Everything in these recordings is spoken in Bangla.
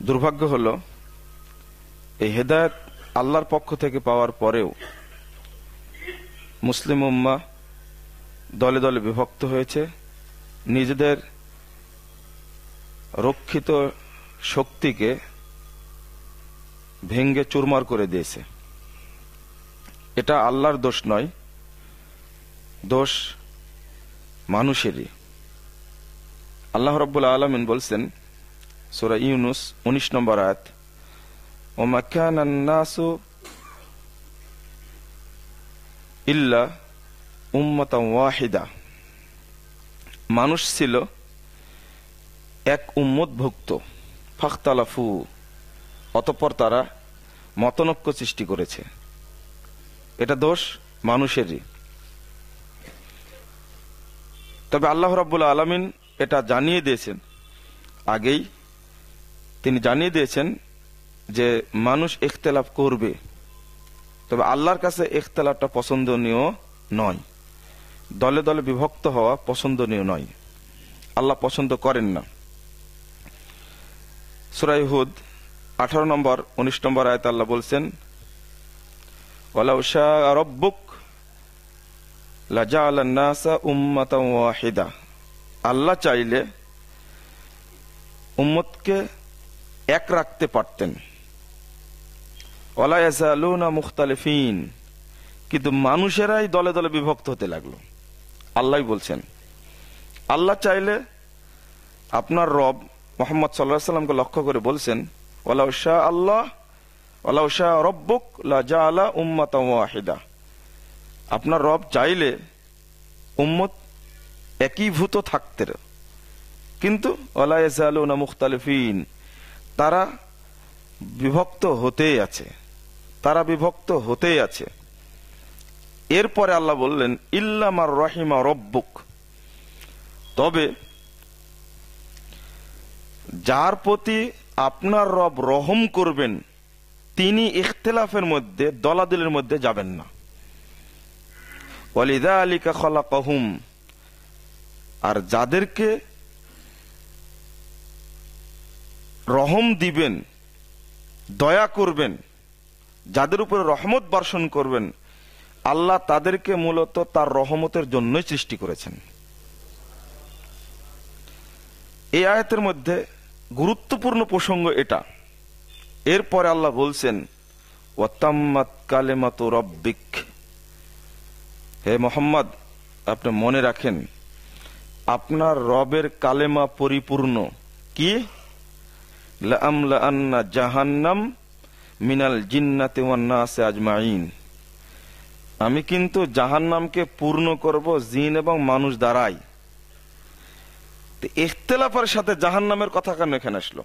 দুর্ভাগ্য হলো এই হেদায়েত আল্লাহর পক্ষ থেকে পাওয়ার পরেও মুসলিম উম্মাহ দলে দলে বিভক্ত হয়েছে, নিজেদের রক্ষিত শক্তিকে ভেঙ্গে চুরমার করে দিয়েছে। এটা আল্লাহর দোষ নয়, দোষ মানুষেরই। আল্লাহ রাব্বুল আলামিন বলছেন সূরা ইউনূস 19 নম্বর আয়াত, ওমা কানান নাসু ইল্লা উম্মাতান ওয়াহিদা, মানুষ ছিল এক উম্মতভুক্ত, ফাখতালাফু, অতঃপর তারা মতনৈক্য সৃষ্টি করেছে। এটা দোষ মানুষেরই। তবে আল্লাহ রাব্বুল আলামিন এটা জানিয়ে দিয়েছেন, আগেই তিনি জানিয়ে দিয়েছেন যে মানুষ ইখতিলাফ করবে, তবে আল্লাহর কাছে ইখতিলাফটা পছন্দনীয় নয়, দলে দলে বিভক্ত হওয়া পছন্দনীয় নয়, আল্লাহ পছন্দ করেন না। সূরা হুদ 18 নম্বর 19 নম্বর আয়াতে আল্লাহ বলছেন, ওয়ালাউ শাআ রাব্বুক লাজাআলান নাসা উম্মাতান ওয়াহিদা, আল্লাহ চাইলে উম্মতকে এক রাখতে পারতেন। ওয়ালা ইয়াযালুনা মুখতালিফিন, কিন্তু মানুষেরাই দলে দলে বিভক্ত হতে লাগলো। আল্লাহই বলছেন, আল্লাহ চাইলে, আপনার রব মুহাম্মদ সাল্লাল্লাহু আলাইহি ওয়াসাল্লামকে লক্ষ্য করে বলছেন, ওয়ালাউ শাআ আল্লাহ ওয়ালাউ শাআ রাব্বুক লাজাআলা উম্মাতান ওয়াহিদা, আপনার রব চাইলে উম্মত একীভূত থাকতে, কিন্তু ওয়ালা ইয়াযালুনা মুখতালিফিন, তারা বিভক্ত হতেই আছে, তারা বিভক্ত হতেই আছে। এরপরে আল্লাহ বললেন, ইল্লা মার রাহিমা রব্বুক, তবে যার প্রতি আপনার রব রহম করবেন তিনি ইখতিলাফের মধ্যে, দলাদলের মধ্যে যাবেন না। ওয়ালিযালিকা খালাকাহুম, আর যাদেরকে রহম দিবেন, দয়া করবেন, যাদের উপরে রহমত বর্ষণ করবেন, আল্লাহ তাদেরকে মূলত তার রহমতের জন্যই সৃষ্টি করেছেন। এই আয়াতের মধ্যে গুরুত্বপূর্ণ প্রসঙ্গ এটা। এরপরে আল্লাহ বলছেন, ওয়াতাম্মাত কালিমাতু রাব্বিক, হে মুহাম্মদ আপনি মনে রাখেন আপনার রবের কালেমা পরিপূর্ণ। কি? লাআমলাআন্না জাহান্নাম মিনাল জিন্নাতি ওয়ান নাসি আজমাইন, আমি কিন্তু জাহান্নামকে পূর্ণ করব জিন এবং মানুষ দ্বারাই। ইখতিলাফের সাথে জাহান্নামের কথা কেন এখানে আসলো?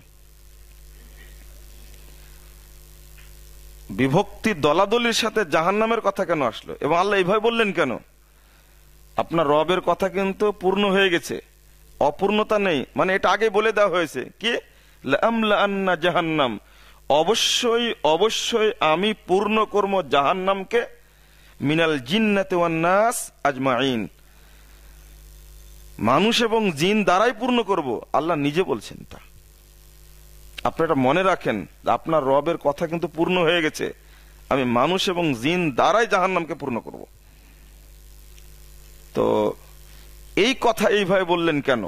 বিভক্তি দলাদলির সাথে জাহান্নামের কথা কেন আসলো? এবং আল্লাহ এইভাবে বললেন কেন? আপনার রবের কথা কিন্তু পূর্ণ হয়ে গেছে, অপূর্ণতা নেই, মানে এটা আগে বলে দেওয়া হয়েছে। কি? লাআমলাআন্না জাহান্নাম, অবশ্যই অবশ্যই আমি পূর্ণ করব জাহান্নামকে, মিনাল জিন্নাতি ওয়ান নাস আজমাইন, মানুষ এবং জিন দ্বারাই পূর্ণ করব, আল্লাহ নিজে বলছেন তা। আপনি এটা মনে রাখেন, আপনার রবের কথা কিন্তু পূর্ণ হয়ে গেছে, আমি মানুষ এবং জিন দ্বারাই জাহান্নামকে পূর্ণ করব। তো এই কথা এইভাবে বললেন কেন?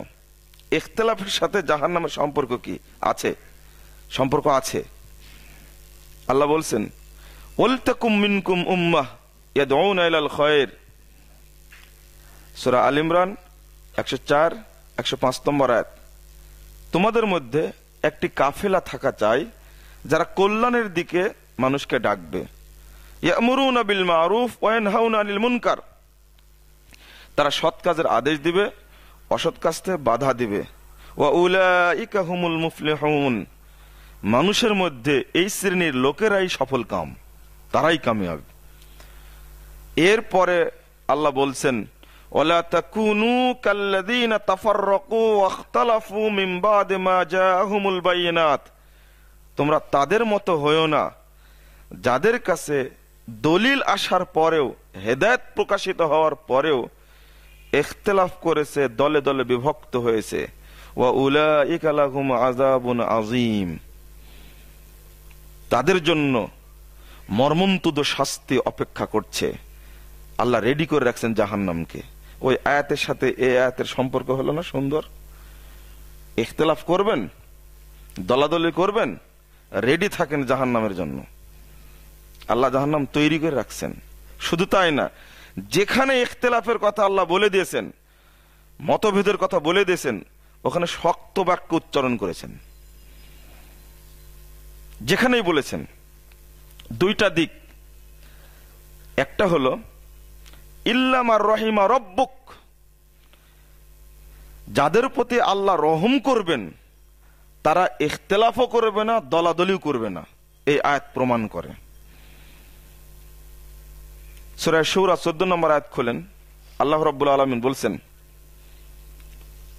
ইখতিলাফের সাথে জাহান্নামের সম্পর্ক কি আছে? সম্পর্ক আছে। আল্লাহ বলছেন, ওয়ালতাকুম মিনকুম উম্মাহ ইয়াদউনা ইলাল খায়র, সূরা আল ইমরান 104 105 নম্বর আয়াত। তোমাদের মধ্যে একটি কাফেলা থাকা চাই যারা কল্যাণের দিকে মানুষকে ডাকবে। ইয়ামুরুনা বিল মারুফ ওয়া ইয়ানহাউনা আনিল মুনকার, তারা সৎ কাজের আদেশ দিবে, অসৎ কাজ থেকে বাধা দিবে। ওয়া উলাইকা হুমুল মুফলিহুন, মানুষের মধ্যে এই শ্রেণীর লোকেরাই সফল কাম, তারাই কামিয়াব। এরপরে আল্লাহ বলছেন, ওয়ালা তাকুনু কাল্লাযীনা তাফাররাকু ওয়া ইখতালাফু মিন বাদি মা জাআহুমুল বাইয়িনাত, তোমরা তাদের মতো হয়ো না যাদের কাছে দলিল আসার পরেও, হেদায়েত প্রকাশিত হওয়ার পরেও ইখতিলাফ করেছে, দলে দলে বিভক্ত হয়েছে। ওয়া উলাইকা লাহুম আযাবুন আযীম, তাদের জন্য মর্মন্তুদ শাস্তি অপেক্ষা করছে। আল্লাহ রেডি করে রাখছেন জাহান্নামকে। ওই আয়াতের সাথে এই আয়াতের সম্পর্ক হলো না সুন্দর? ইখতিলাফ করবেন, দলাদলি করবেন, রেডি থাকেন জাহান্নামের জন্য। আল্লাহ জাহান্নাম তৈরি করে রাখছেন। শুধু তাই না, যেখানে ইখতিলাফের কথা আল্লাহ বলে দিয়েছেন, মতভেদের কথা বলে দিয়েছেন, ওখানে শক্ত বাক্য উচ্চারণ করেছেন। যেখানেই বলেছেন দুইটা দিক, একটা হলো ইল্লামা রহিমা রব্বুক, যাদের প্রতি আল্লাহ রহম করবেন তারা ইখতিলাফও করবে না, দলাদলিও করবে না। এই আয়াত প্রমাণ করে। সূরা শুরা 14 নম্বর আয়াত খোলেন, আল্লাহ রাব্বুল আলামিন বলছেন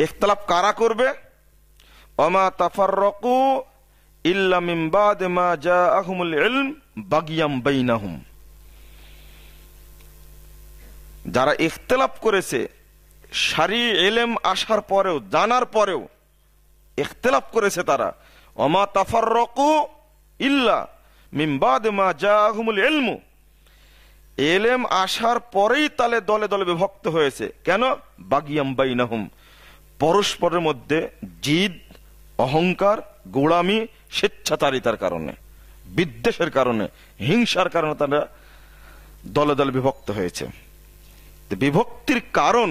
ইখতিলাফ কারা করবে? ওমা তাফাররাকু ইল্লা মিন বাদি মা জাআহুমুল ইলম বাগিয়াম বাইনাহুম। যারা ইখতিলাফ করেছে শারঈ ইলম আসার পরেও, জানার পরেও ইখতিলাফ করেছে তারা। ওমা তাফাররাকু ইল্লা মিন বাদি মা জাআহুমুল ইলম, ইলম আসার পরেই তালে দলে দলে বিভক্ত হয়েছে। কেন? বাগিয়াম বাইনাহুম, পরস্পরের মধ্যে জিদ, অহংকার, গোলামি, স্বেচ্ছাচারিতার কারণে, বিদ্বেষের কারণে, হিংসার কারণে তারা দলে দলে বিভক্ত হয়েছে। বিভক্তির কারণ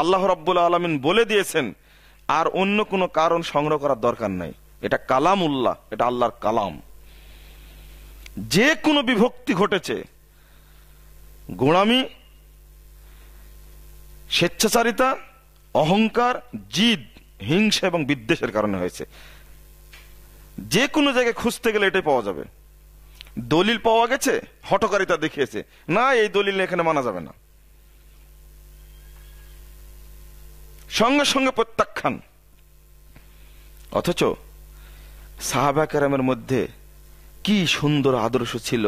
আল্লাহ রাব্বুল আলামিন বলে দিয়েছেন, আর অন্য কোনো কারণ সংগ্রহ করার দরকার নাই। এটা কালামুল্লাহ, এটা আল্লাহর কালাম। যে কোনো বিভক্তি ঘটেছে গোলামি, স্বেচ্ছাচারিতা, অহংকার, জিদ, হিংসা এবং বিদ্বেষের কারণে হয়েছে। যে কোনো জায়গায় খুঁজতে গেলে এটাই পাওয়া যাবে। দলিল পাওয়া গেছে, হঠকারিতা দেখিয়েছে, না এই দলিল এখানে মানা যাবে না, সঙ্গে সঙ্গে প্রত্যাখ্যান। অথচ সাহাবা কেরামের মধ্যে কি সুন্দর আদর্শ ছিল,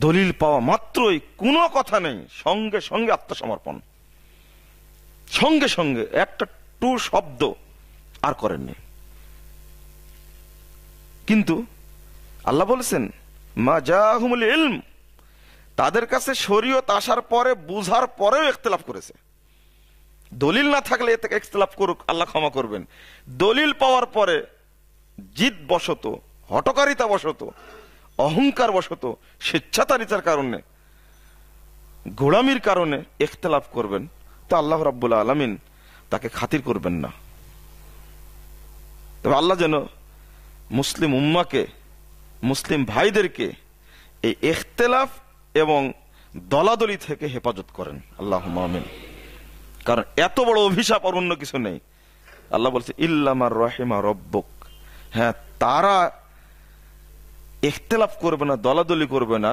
দলিল পাওয়া মাত্রই কোনো কথা নেই, সঙ্গে সঙ্গে আত্মসমর্পণ, সঙ্গে সঙ্গে একটা টু শব্দ আর করেননি। কিন্তু আল্লাহ বলেছেন মা জাআহুমুল ইলম, তাদের কাছে শরীয়ত আসার পরে, বুঝার পরেও ইখতিলাফ করেছে। দলিল না থাকলে এতে ইখতিলাফ করুক, আল্লাহ ক্ষমা করবেন। দলিল পাওয়ার পরে জিদ বশত, হঠকারিতা বশত, অহংকার বশত, স্বেচ্ছাচারিতার কারণে, গোলামির কারণে ইখতিলাফ করবেন, তো আল্লাহ রাব্বুল আলামিন তাকে খাতির করবেন না। তবে আল্লাহ যেন মুসলিম উম্মাকে, মুসলিম ভাইদেরকে এই ইখতিলাফ এবং দলাদলি থেকে হেফাজত করেন, আল্লাহুম্মা আমিন। কারণ এত বড় অভিশাপ আর অন্য কিছু নেই। আল্লাহ বলছে ইল্লামা রহিমা রব্বুক, হ্যাঁ তারা ইখতিলাফ করবে না, দলাদলি করবে না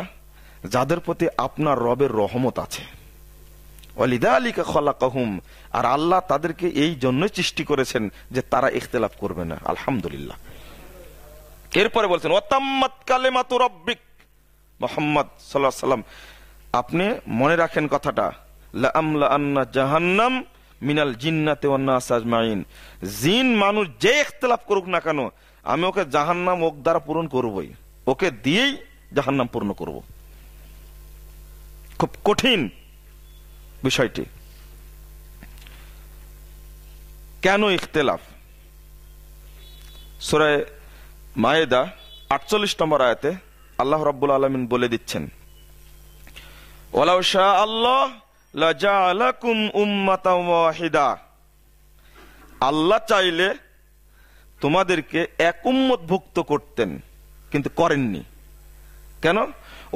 যাদের প্রতি আপনার রবের রহমত আছে। ওয়ালিযালিকা খালাকাহুম, আর আল্লাহ তাদেরকে এই জন্যই সৃষ্টি করেছেন যে তারা ইখতিলাফ করবে না। আলহামদুলিল্লাহ। এরপরে বলছেন ওয়াতাম্মাত কালিমাতু রাব্বিক, মুহাম্মদ সাল্লাল্লাহু আলাইহি ওয়াসাল্লাম আপনি মনে রাখেন কথাটা, লাআমলা আন্না জাহান্নাম মিনাল জিন্নাতি ওয়ান নাস আজমাইন। জিন মানুষ যে ইখতিলাফ করুক না কেন, আমি ওকে জাহান্নাম ওক দ্বারা পূরণ করবই, ওকে দিয়েই জাহান্নাম পূর্ণ করব। খুব কঠিন বিষয়টি। কেন ইখতিলাফ? সূরা মায়েদা 48 নম্বর আয়াতে আল্লাহ রাব্বুল আলামিন বলে দিচ্ছেন ওয়ালাউ শা আল্লাহ লাজালাকুম উম্মাতাও ওয়াহিদা, আল্লাহ চাইলে তোমাদেরকে এক উম্মত ভুক্ত করতেন, কিন্তু করেননি। কেন?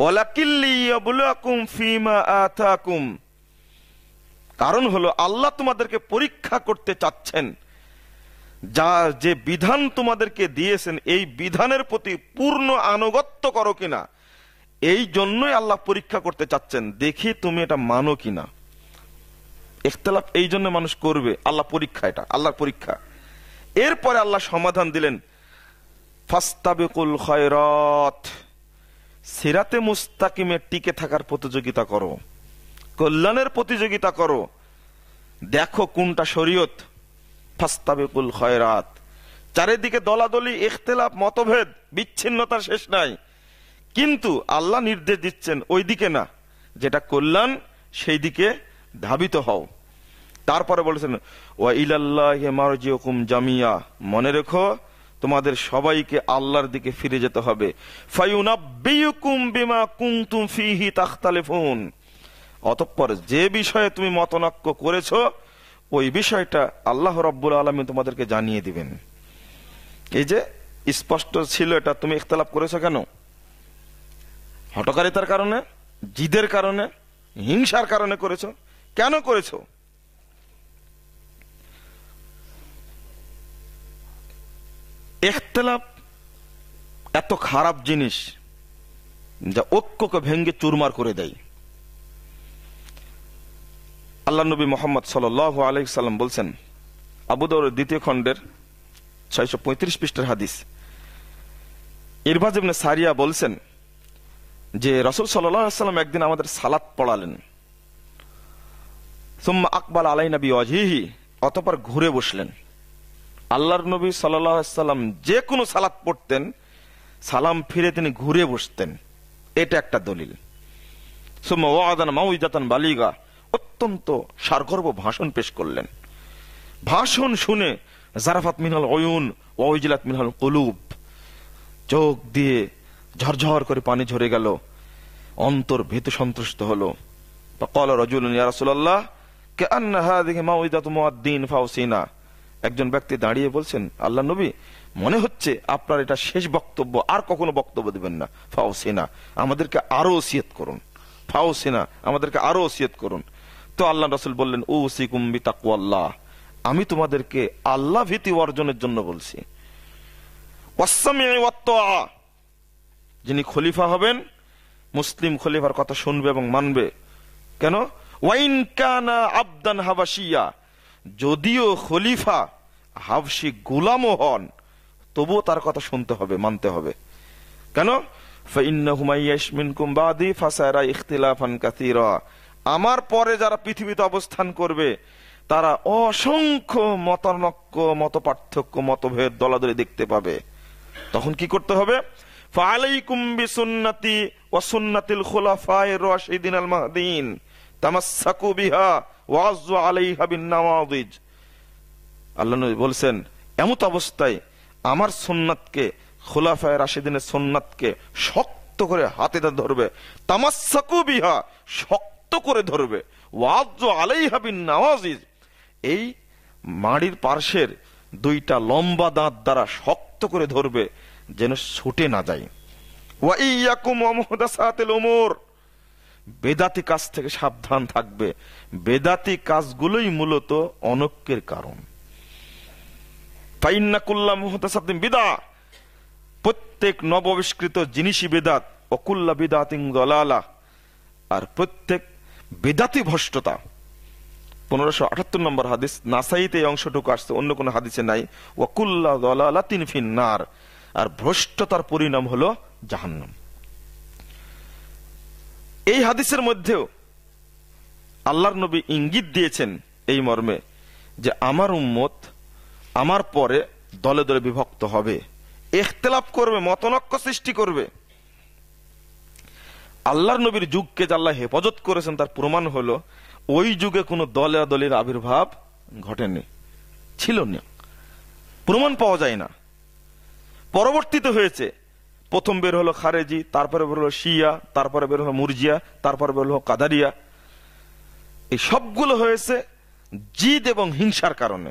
ওয়ালাকিল্লিয়াবলুয়াকুম ফীমা আতাকুম, কারণ হলো আল্লাহ তোমাদেরকে পরীক্ষা করতে চাচ্ছেন, যা যে বিধান তোমাদেরকে দিয়েছেন এই বিধানের প্রতি পূর্ণ আনুগত্য করো কিনা, এই জন্যই আল্লাহ পরীক্ষা করতে চাচ্ছেন, দেখি তুমি এটা মানো কিনা। ইখতিলাফ এই জন্য মানুষ করবে, আল্লাহ পরীক্ষা, এটা আল্লাহর পরীক্ষা। এরপরে আল্লাহ সমাধান দিলেন ফাস্তাবিকুল খায়রাত, সিরাতে মুস্তাকিমে টিকে থাকার প্রতিযোগিতা করো, কল্যাণের প্রতিযোগিতা করো, দেখো কোনটা শরীয়ত। ফাস্তাবিকুল খায়রাত, চারিদিকে দলাদলি, ইখতিলাফ, মতভেদ, বিচ্ছিন্নতার শেষ নাই, কিন্তু আল্লাহ নির্দেশ দিচ্ছেন ওই দিকে না, যেটা কল্যাণ সেই দিকে ধাবিত হও। তারপরে বলেছেন ওয়া ইলাল্লাহি মারজিউকুম জামিয়া, মনে রেখো তোমাদের সবাইকে আল্লাহর দিকে ফিরে যেতে হবে। ফায়ুনাব্বিউকুম বিমা কুনতুম ফীহি তাখতালিফুন, অতঃপর যে বিষয়ে তুমি মতনৈক্য করেছো ওই বিষয়টা আল্লাহ রাব্বুল আলামিন তোমাদেরকে জানিয়ে দিবেন। এই যে স্পষ্ট ছিল এটা, তুমি ইখতিলাফ করেছো কেন? হঠকারিতার কারণে, জিদের কারণে, হিংসার কারণে করেছো। কেন করেছো? ইখতিলাফ এত খারাপ জিনিস যা ঐক্যকে ভেঙ্গে চুরমার করে দেয়। আল্লাহ নবী মুহাম্মদ সাল্লাল্লাহু আলাইহি সাল্লাম বলছেন, আবু দাউদের 2য় খণ্ডের 635 পৃষ্ঠার হাদিস, ইরবাজ ইবনে সারিয়া বলছেন যে রাসূল সাল্লাল্লাহু আলাইহি সাল্লাম একদিন আমাদের সালাত পড়ালেন। সুম্মা আকবাল আলাইনা বিওয়াজহিহি, অতঃপর ঘুরে বসলেন। আল্লাহর নবী সাল্লাল্লাহু আলাইহি সাল্লাম যে কোনো সালাত পড়তেন, সালাম ফিরে তিনি ঘুরে বসতেন, এটা একটা দলিল। সুম্মা ওয়াদানা মাউইজাতান বালিগা, অত্যন্ত সারগর্ভ ভাষণ পেশ করলেন। ভাষণ শুনে জারাফাত মিনাল উয়ুন ওয়া উজলাত মিনাল কুলুব, চোখ দিয়ে ঝরঝর করে পানি ঝরে গেল, অন্তর ভীত সন্ত্রস্ত হলো। ফাকাল রাজুলুন ইয়া রাসূলুল্লাহ কাআন্না হাযিহি মাউইজাতু মুআদ্দিন ফাউসিনা, একজন ব্যক্তি দাঁড়িয়ে বলছেন, আল্লাহ নবী মনে হচ্ছে আপনার এটা শেষ বক্তব্য, আর কখনো বক্তব্য দিবেন না। ফাউসিনা, আমাদেরকে আরো ওসিয়ত করুন। ফাউসিনা, আমাদেরকে আরো ওসিয়ত করুন। তো আল্লাহ রাসূল বললেন, উসিকুম বিতাকওয়াল্লাহ, আমি তোমাদেরকে আল্লাহ ভীতি অর্জনের জন্য বলছি। ওয়াসসামি ওয়াত তাআ, যিনি খলিফা হবেন মুসলিম খলিফার কথা শুনবে এবং মানবে। কেন? ওয়াইন কানা আবদান হাবাশিয়া, যদিও খলিফা হাবশি গোলামও হন তবুও তার কথা শুনতে হবে, মানতে হবে। কেন? ফাইন্নাহু মাইয়াশ মিনকুম বাদি ফাসারা ইখতিলাফান কাসীরা, আমার পরে যারা পৃথিবীতে অবস্থান করবে তারা অসংখ্য মতানৈক্য, মতপার্থক্য, মতভেদ, দলাদলি দেখতে পাবে। তখন কি করতে হবে? ফাআলাইকুম বিসুন্নতি ওয়া সুন্নাতিল খুলাফায়ে রাশিদিন আল মাহদিন তামাসসাকু বিহা ওয়া আযু আলাইহা বিন নাওয়াযিজ। আল্লাহ নবী বলছেন, এমত অবস্থায় আমার সুন্নাতকে, খুলাফায়ে রাশিদিনের সুন্নাতকে শক্ত করে হাতে ধরবে। তামাসসাকু বিহা, শক্ত করে ধরবে। ওয়া আযু আলাইহা বিন নাওয়াযিজ, এই মাড়ির পার্শ্বের 2টা লম্বা দাঁত দ্বারা শক্ত করে ধরবে যেন ছুটে না যায়। ওয়া ইয়াকুম ওয়া মুহদাসাতিল উমুর, বেদাতি কাজ থেকে সাবধান থাকবে। বেদাতি কাজগুলোই মূলত অনৈক্যের কারণ। ফাইন্না কুল্লা মুহদাসাতিন বিদআ, প্রত্যেক নবআবিষ্কৃত জিনিসই বেদাত। ওয়া কুল্লা বিদআতিন দালালা, আর প্রত্যেক বেদাতি ভ্রষ্টতা। 1578 নম্বর হাদিস, নাসাইতে এই অংশটুকু আসছে, অন্য কোন হাদিসে নাই। ওয়া কুল্লা দালালাতিন ফিন্নার, আর ভ্রষ্টতার পরিণাম হলো জাহান্নাম। এই হাদিসের মধ্যেও আল্লাহর নবী ইঙ্গিত দিয়েছেন এই মর্মে যে আমার উম্মত আমার পরে দলে দলে বিভক্ত হবে, ইখতিলাফ করবে, মতনৈক্য সৃষ্টি করবে। আল্লাহর নবীর যুগকে যে আল্লাহ হেফাজত করেছেন তার প্রমাণ হলো ওই যুগে কোনো দলের আবির্ভাব ঘটেনি, ছিল না, প্রমাণ পাওয়া যায় না। পরবর্তীতে হয়েছে, প্রথম বের হলো খারেজি, তারপরে বের হলো শিয়া, তারপরে বের হলো মুরজিয়া, তারপরে বের হলো কাদারিয়া। এই সবগুলো হয়েছে জিদ এবং হিংসার কারণে।